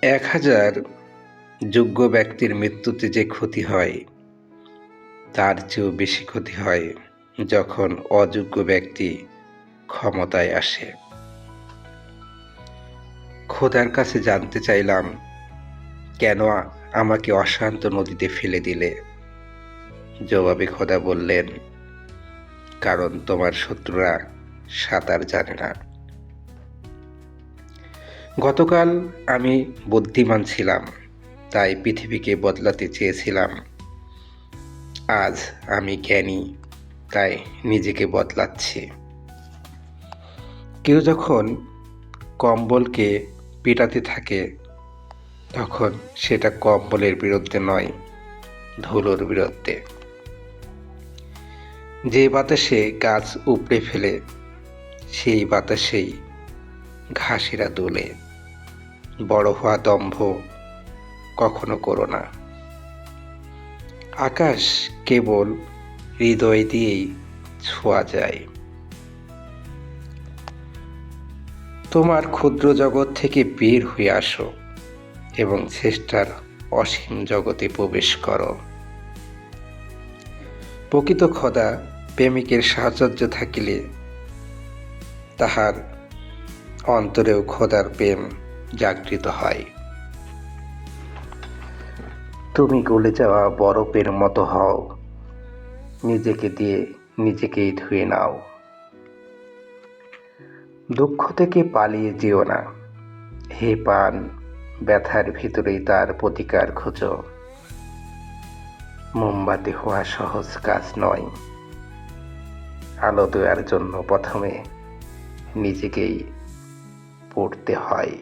১,০০০ যোগ্য ব্যক্তির মৃত্যুতে যে ক্ষতি হয়, তার চেয়েও বেশি ক্ষতি হয় যখন অযোগ্য ব্যক্তি ক্ষমতায় আসে। খোদার কাছে জানতে চাইলাম, কেন আমাকে অশান্ত নদীতে ফেলে দিলে? জবাবে খোদা বললেন, কারণ তোমার শত্রুরা সাঁতার জানে না। গতকাল আমি বুদ্ধিমান ছিলাম, তাই পৃথিবীকে বদলাতে চেয়েছিলাম। আজ আমি জ্ঞানী, তাই নিজেকে বদলাচ্ছি। কেউ যখন কম্বলকে পেটাতে থাকে, তখন সেটা কম্বলের বিরুদ্ধে নয়, ধুলোর বিরুদ্ধে। যে বাতাসে গাছ উপড়ে ফেলে, সেই বাতাসেই ঘাসেরা দোলে। বড় হওয়া দম্ভ কখনো করো না। আকাশ কেবল হৃদয় দিয়েই ছোঁয়া যায়। তোমার ক্ষুদ্র জগৎ থেকে বের হয়ে আসো এবং চেষ্টার অসীম জগতে প্রবেশ করো। প্রকৃত খোদা প্রেমিকের সাহচর্য থাকিলে তাহার অন্তরেও খোদার প্রেম জাগৃত হয়। তুমি গলে যাওয়া বরফের মতো হও, নিজেকে দিয়ে নিজেকেই ধুয়ে নাও। দুঃখ থেকে পালিয়ে যেও না, হে প্রাণ, ব্যথার ভিতরেই তার প্রতিকার খোঁজো। মোমবাতি হওয়া সহজ কাজ নয়, আলো দেওয়ার জন্য প্রথমে নিজেকেই পড়তে হয়।